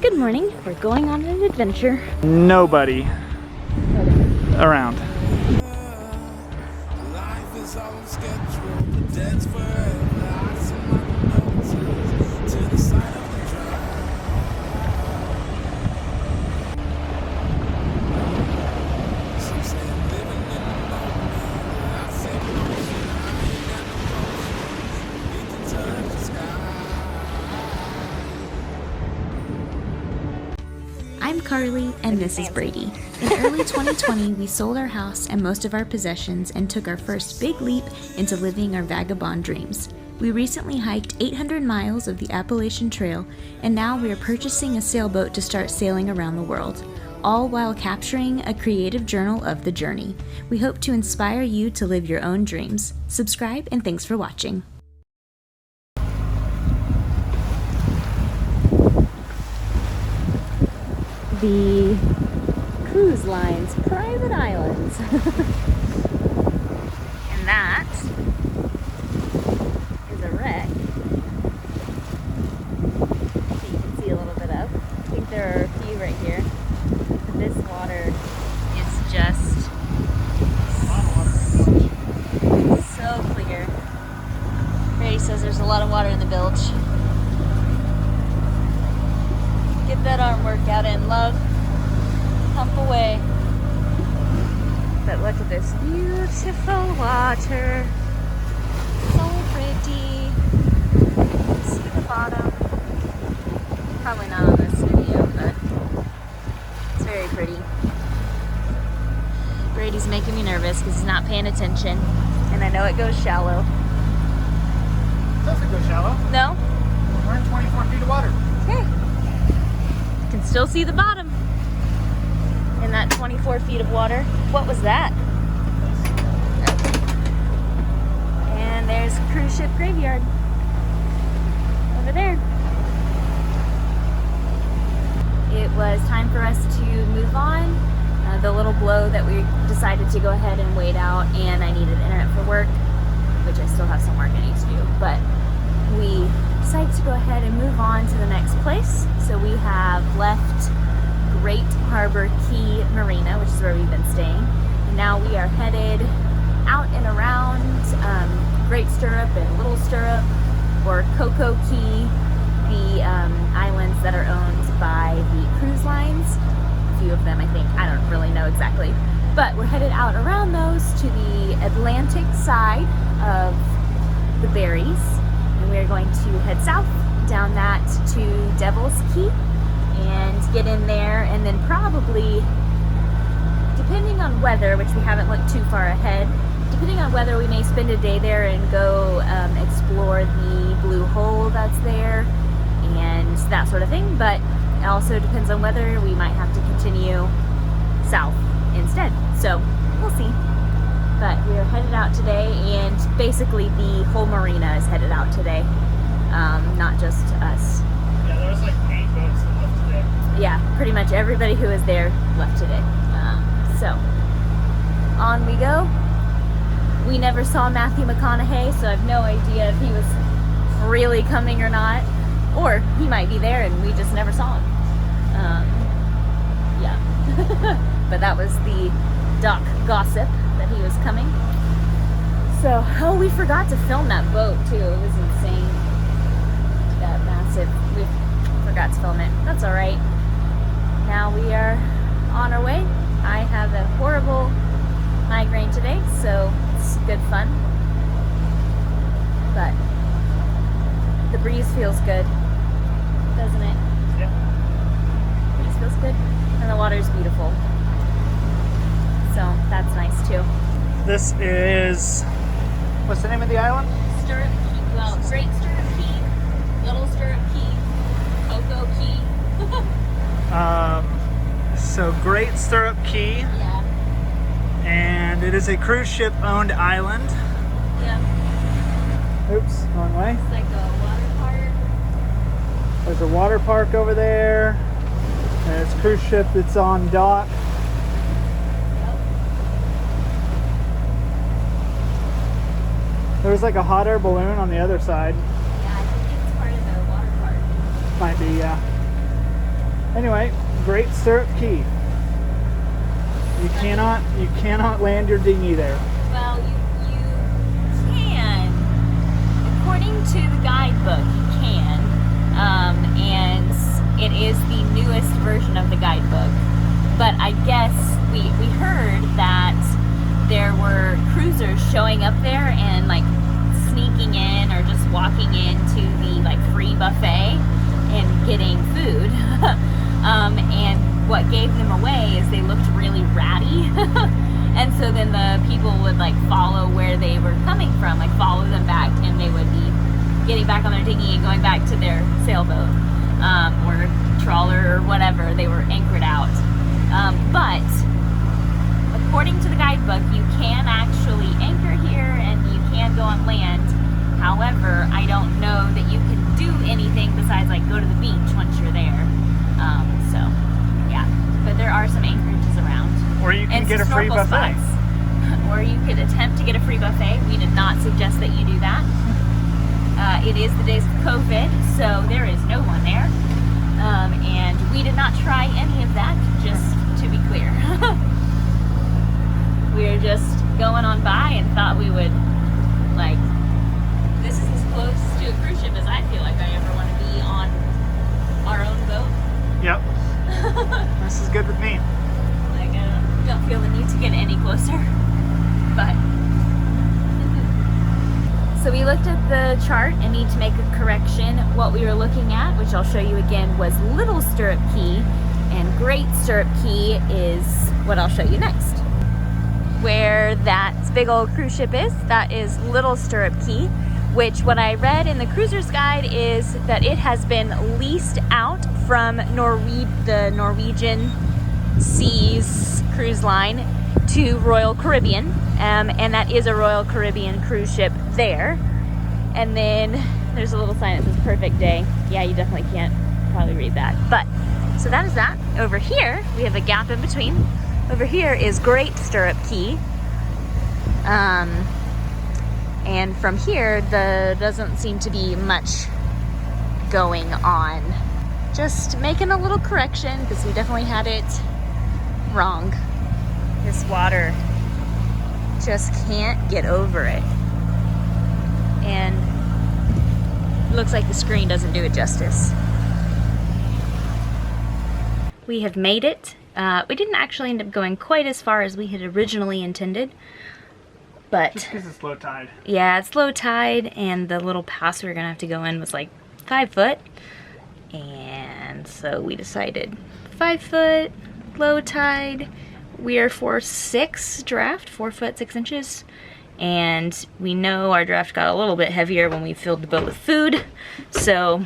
Good morning. We're going on an adventure. Nobody around. I'm Carly, and this is Brady. In early 2020, we sold our house and most of our possessions and took our first big leap into living our vagabond dreams. We recently hiked 800 miles of the Appalachian Trail, and now we are purchasing a sailboat to start sailing around the world, all while capturing a creative journal of the journey. We hope to inspire you to live your own dreams. Subscribe, and thanks for watching. The cruise line's private islands. And that is a wreck that you can see a little bit of. I think there are a few right here. This water is just so clear. Brady says there's a lot of water in the bilge. Get that arm workout in, love. Pump away. But look at this beautiful water. So pretty. See the bottom. Probably not on this video, but it's very pretty. Brady's making me nervous because he's not paying attention. And I know it goes shallow. It doesn't go shallow. No? We're in 24 feet of water. Okay. Can still see the bottom in that 24 feet of water. What was that? And there's cruise ship graveyard over there. It was time for us to move on. The little blow that we decided to go ahead and wait out, and I needed internet for work, which I still have some work I need to do, but we decided to go ahead and move on to the next place. So we have left Great Harbor Key Marina, which is where we've been staying, and now we are headed out and around Great Stirrup and Little Stirrup, or Coco Key, the islands that are owned by the cruise lines. A few of them, I think. I don't really know exactly, but we're headed out around those to the Atlantic side of the Berries. And we are going to head south down that to Devil's Key and get in there, and then probably, depending on weather, which we haven't looked too far ahead, depending on weather, we may spend a day there and go explore the blue hole that's there and that sort of thing. But it also depends on weather. We might have to continue south instead. So we'll see. But we are headed out today, and basically the whole marina is headed out today, not just us. Yeah, there was like 8 boats that left today. Yeah, pretty much everybody who was there left today. So, on we go. We never saw Matthew McConaughey, so I have no idea if he was really coming or not. Or he might be there and we just never saw him. Yeah. But that was the dock gossip that he was coming. So, oh, we forgot to film that boat too. It was insane. That massive. We forgot to film it. That's all right. Now we are on our way. I have a horrible migraine today, so it's good fun. But the breeze feels good, doesn't it? Yeah. Breeze feels good, and the water's beautiful. So that's nice too. This is, what's the name of the island? Stirrup Key. Well, Great Stirrup Key, Little Stirrup Key, Coco Key. So Great Stirrup Key. Yeah. And it is a cruise ship owned island. Yeah. Oops, wrong way. It's like a water park. There's a water park over there. And it's a cruise ship that's on dock. Yep. There's like a hot air balloon on the other side. Yeah, I think it's part of the water park. Might be, yeah. Anyway, Great Stirrup Key. You cannot land your dinghy there. Well, you can. According to the guidebook, you can. And it is the newest version of the guidebook. But I guess we heard that there were cruisers showing up there and like sneaking in or just walking into the like free buffet and getting food. And what gave them away is they looked really ratty. And so then the people would like follow where they were coming from, like follow them back, and they would be getting back on their dinghy and going back to their sailboat or trawler or whatever they were anchored out. But according to the guidebook, you can actually anchor here and you can go on land. However, I don't know that you can do anything besides like go to the beach once you're there. So yeah, but there are some anchorages around. Or you can get a free buffet. Or you could attempt to get a free buffet. We did not suggest that you do that. It is the days of COVID, so there is no one there. And we did not try any of that, just to be clear. We were just going on by and thought we would, like, this is as close to a cruise ship as I feel like I ever want to be on our own boat. Yep. This is good with me. Like, I don't feel the need to get any closer. But so we looked at the chart and need to make a correction. What we were looking at, which I'll show you again, was Little Stirrup Key, and Great Stirrup Key is what I'll show you next. Where that big old cruise ship is, that is Little Stirrup Key, which what I read in the cruiser's guide is that it has been leased out from the Norwegian Seas cruise line to Royal Caribbean, and that is a Royal Caribbean cruise ship there. And then there's a little sign that says perfect day. Yeah, you definitely can't probably read that. But so that is that. Over here we have a gap in between. Over here is Great Stirrup Key. And from here there doesn't seem to be much going on. Just making a little correction because we definitely had it wrong. This water just can't get over it. And it looks like the screen doesn't do it justice. We have made it. We didn't actually end up going quite as far as we had originally intended. But just because it's low tide. Yeah, it's low tide, and the little pass we were gonna have to go in was like 5 foot. And so we decided 5 foot, low tide. We are 4'6" draft, 4 foot 6 inches. And we know our draft got a little bit heavier when we filled the boat with food. So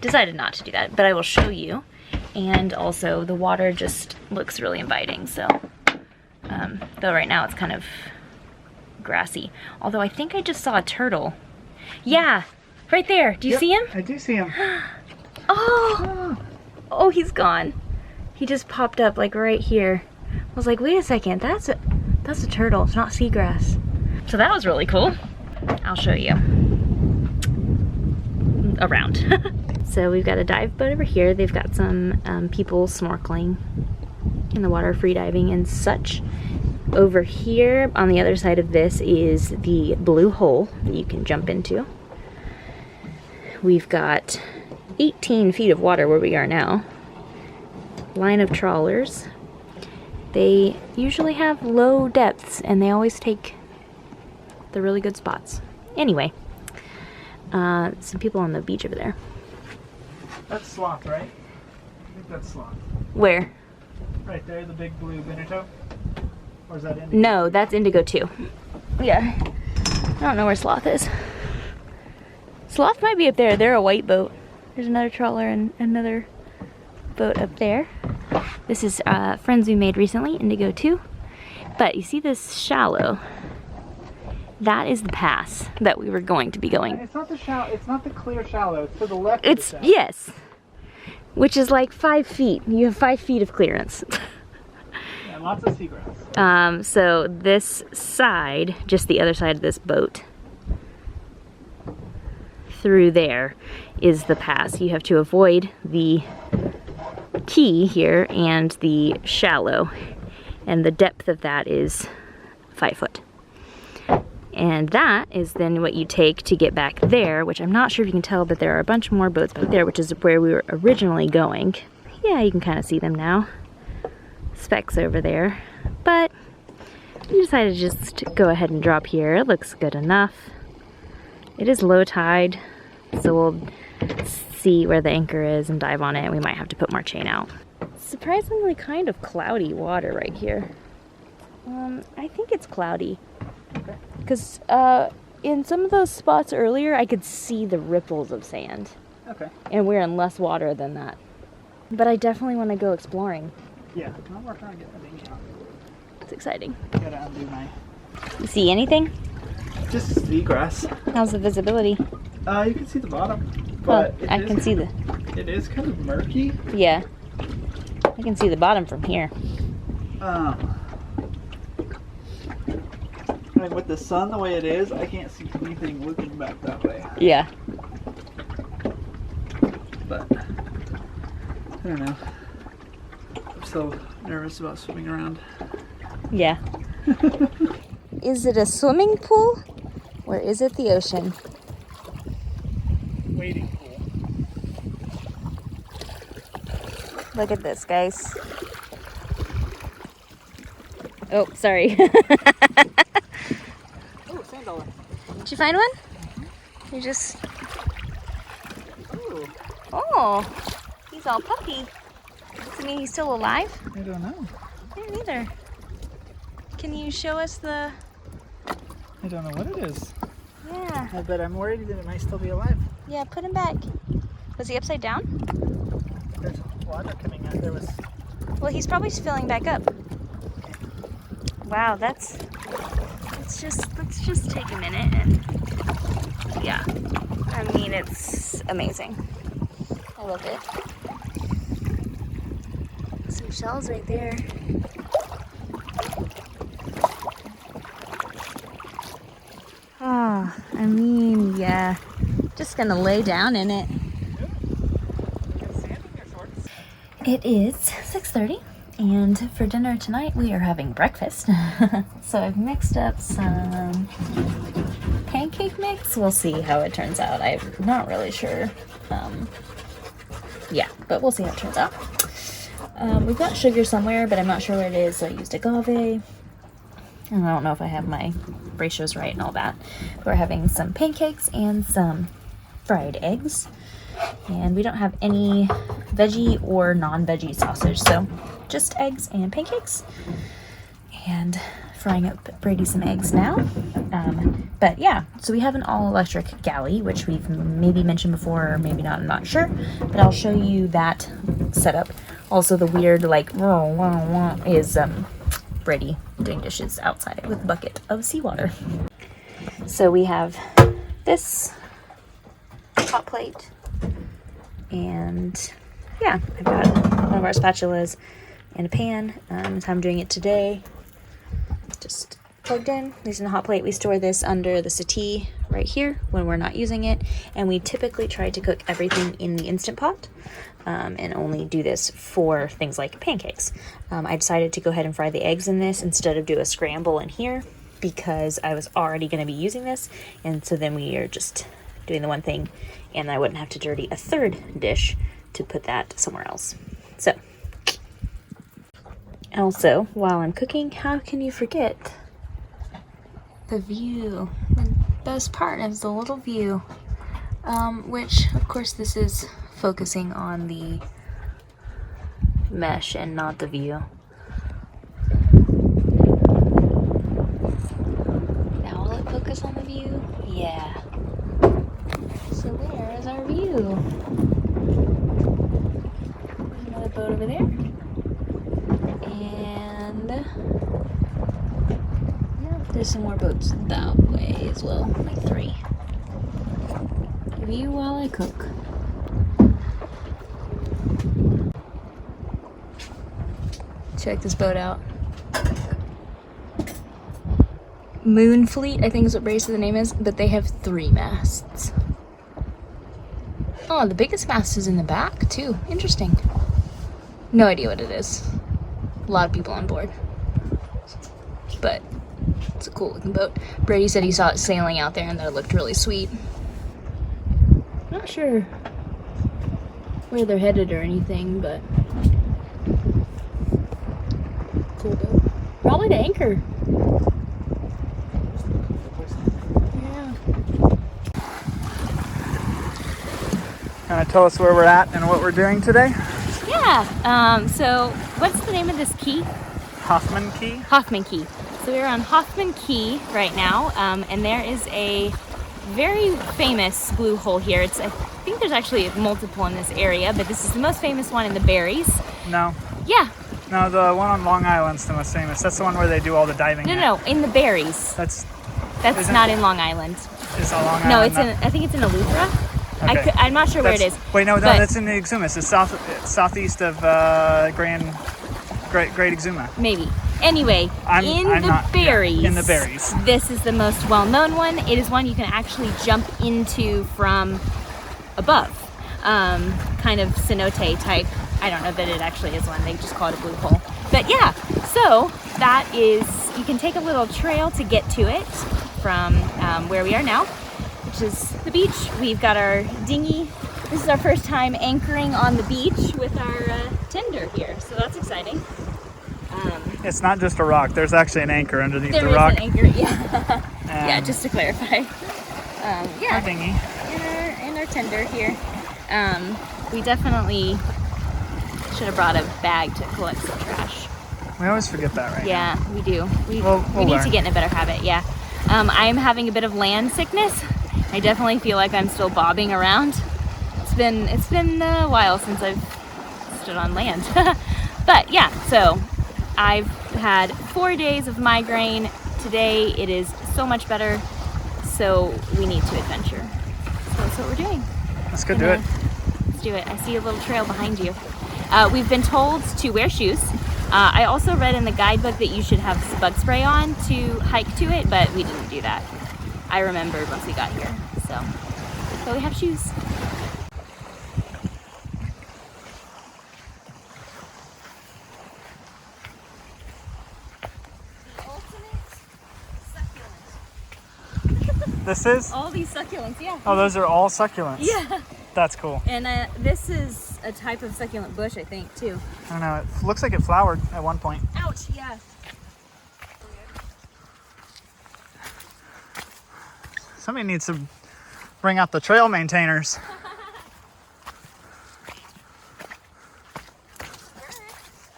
decided not to do that, but I will show you. And also the water just looks really inviting. So, though right now it's kind of grassy. Although I think I just saw a turtle. Yeah, right there. Do you see him? I do see him. Oh, he's gone. He just popped up like right here. I was like, wait a second, that's a turtle, it's not seagrass. So that was really cool. I'll show you around. So we've got a dive boat over here. They've got some people snorkeling in the water, free diving and such. Over here on the other side of this is the blue hole that you can jump into. We've got 18 feet of water where we are now. Line of trawlers. They usually have low depths and they always take the really good spots. Anyway, some people on the beach over there. That's sloth, right? I think that's sloth. Where? Right there, the big blue Benito. Or is that indigo? No, that's indigo too. Yeah. I don't know where sloth is. Sloth might be up there. They're a white boat. There's another trawler and another boat up there. This is friends we made recently, indigo too. But you see this shallow? That is the pass that we were going to be going. It's not the shallow. It's not the clear shallow. It's to the left. It's, yes, which is like 5 feet. You have 5 feet of clearance. Yeah, lots of seagrass. So this side, just the other side of this boat, through there is the pass. You have to avoid the key here and the shallow, and the depth of that is 5 foot. And that is then what you take to get back there, which I'm not sure if you can tell, but there are a bunch more boats back there, which is where we were originally going. Yeah, you can kind of see them now. Specks over there. But we decided to just go ahead and drop here. It looks good enough. It is low tide, so we'll see where the anchor is and dive on it. We might have to put more chain out. Surprisingly kind of cloudy water right here. I think it's cloudy. Because in some of those spots earlier, I could see the ripples of sand. Okay. And we're in less water than that. But I definitely want to go exploring. Yeah, I'm working on getting the dinghy out. It's exciting. Gotta undo my... You see anything? Just seagrass. How's the visibility? You can see the bottom. But I can see the... It is kind of murky. Yeah. I can see the bottom from here. And with the sun the way it is, I can't see anything looking back that way. Yeah. But, I don't know. I'm so nervous about swimming around. Yeah. Is it a swimming pool or is it the ocean? Wading pool. Look at this, guys. Oh, sorry. Oh, sand dollar. Did you find one? You just... Ooh. Oh, he's all puffy. Does it mean he's still alive? I don't know. I don't either. Can you show us the... I don't know what it is. Yeah. But I'm worried that it might still be alive. Yeah, put him back. Was he upside down? There's water coming out. There was... Well, he's probably filling back up. Wow, let's just take a minute and... Yeah. I mean, it's amazing. I love it. Some shells right there. Oh, I mean, yeah. Just gonna lay down in it. It is 6:30, and for dinner tonight we are having breakfast. So I've mixed up some pancake mix. We'll see how it turns out. I'm not really sure. Yeah, but we'll see how it turns out. We've got sugar somewhere, but I'm not sure where it is, so I used agave. And I don't know if I have my ratios right and all that. We're having some pancakes and some fried eggs. And we don't have any veggie or non-veggie sausage, so just eggs and pancakes. And frying up Brady some eggs now. But yeah, so we have an all-electric galley, which we've maybe mentioned before, or maybe not, I'm not sure. But I'll show you that setup. Also, the weird, like, is Brady doing dishes outside with a bucket of seawater. So we have this hot plate, and yeah, I've got one of our spatulas and a pan. So I'm doing it today. Just plugged in, using the hot plate. We store this under the settee right here when we're not using it, and we typically try to cook everything in the Instant Pot. And only do this for things like pancakes. I decided to go ahead and fry the eggs in this instead of do a scramble in here because I was already going to be using this, and so then we are just doing the one thing, and I wouldn't have to dirty a third dish to put that somewhere else. So, also, while I'm cooking, how can you forget the view? The best part is the little view, which, of course, this is focusing on the mesh and not the view. Now will it focus on the view? Yeah. So there is our view. There's another boat over there. And yeah, there's some more boats that way as well. Like 3. View while I cook. Check this boat out. Moon Fleet, I think is what Brady said the name is, but they have 3 masts. Oh, the biggest mast is in the back too. Interesting. No idea what it is. A lot of people on board. But it's a cool looking boat. Brady said he saw it sailing out there and that it looked really sweet. Not sure where they're headed or anything, but cool boat. Probably to anchor. Yeah. Kind of tell us where we're at and what we're doing today? Yeah. So what's the name of this key? Hoffman Key. Hoffman Key. So we're on Hoffman Key right now, and there is a very famous blue hole here. I think there's actually multiple in this area, but this is the most famous one in the Berries. No. Yeah. No, the one on Long Island's the most famous. That's the one where they do all the diving. No, in the Berries. That's not in Long Island. Is that Long Island? No, I think it's in Eleuthera. Okay. I'm not sure where it is. Wait, no, that's in the Exumas. It's southeast of Great Exuma. Maybe. Anyway, in the Berries. This is the most well-known one. It is one you can actually jump into from above. Kind of cenote type. I don't know that it actually is one. They just call it a blue hole. But yeah, so that is, you can take a little trail to get to it from where we are now, which is the beach. We've got our dinghy. This is our first time anchoring on the beach with our tender here, so that's exciting. It's not just a rock. There's actually an anchor underneath the There rock. is an anchor, yeah. Yeah, just to clarify. Yeah. Our dinghy. In our tender here. We definitely should have brought a bag to collect some trash. We always forget that, right? Yeah, we do. We We'll need learn. to get in a better habit, yeah. I'm having a bit of land sickness. I definitely feel like I'm still bobbing around. It's been a while since I've stood on land. But yeah, so I've had 4 days of migraine. Today it is so much better, so we need to adventure. So that's what we're doing. Let's go do it. Let's do it. I see a little trail behind you. We've been told to wear shoes. I also read in the guidebook that you should have bug spray on to hike to it, but we didn't do that. I remembered once we got here, so we have shoes. This is? All these succulents, yeah. Oh, those are all succulents. Yeah. That's cool. And this is a type of succulent bush, I think, too. I don't know. It looks like it flowered at one point. Ouch, yeah. Somebody needs to bring out the trail maintainers.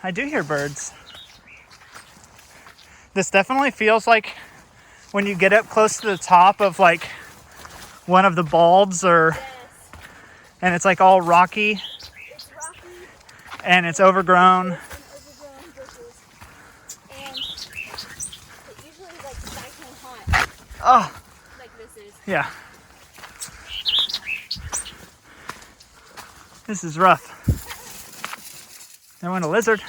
I do hear birds. This definitely feels like when you get up close to the top of like one of the balds and it's like all rocky. It's rocky. And it's overgrown. Overgrown bushes. And it usually like cyclone hot. Oh. Like this is. Yeah. This is rough. There went a lizard.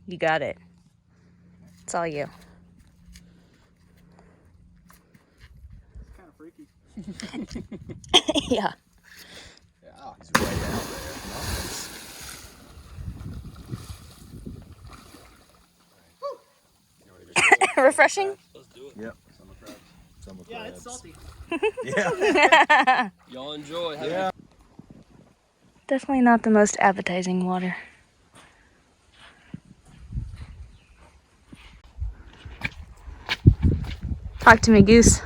You got it. It's all you. It's kind of freaky. Yeah. Yeah, he's way out there. Nice. Refreshing? Let's do it. Yep. Summer crabs. Summer Yeah, crabs. it's salty. Yeah. Y'all enjoy. Yeah. Definitely not the most appetizing water. Talk to me, Goose.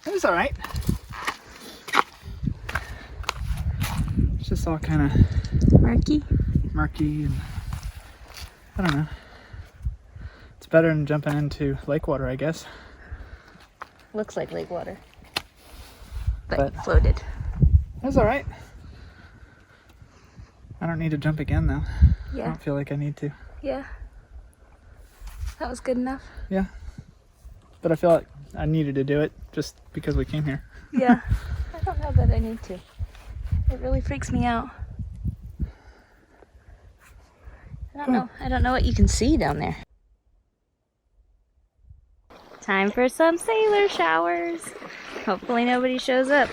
It was all right. It's just all kind of Murky? murky and I don't know. It's better than jumping into lake water, I guess. Looks like lake water. But But- floated. It was all right. I don't need to jump again though. I Yeah. don't feel like I need to. Yeah. That was good enough. Yeah. But I feel like I needed to do it just because we came here. Yeah. I don't know that I need to. It really freaks me out. I don't know what you can see down there. Time for some sailor showers. Hopefully nobody shows up.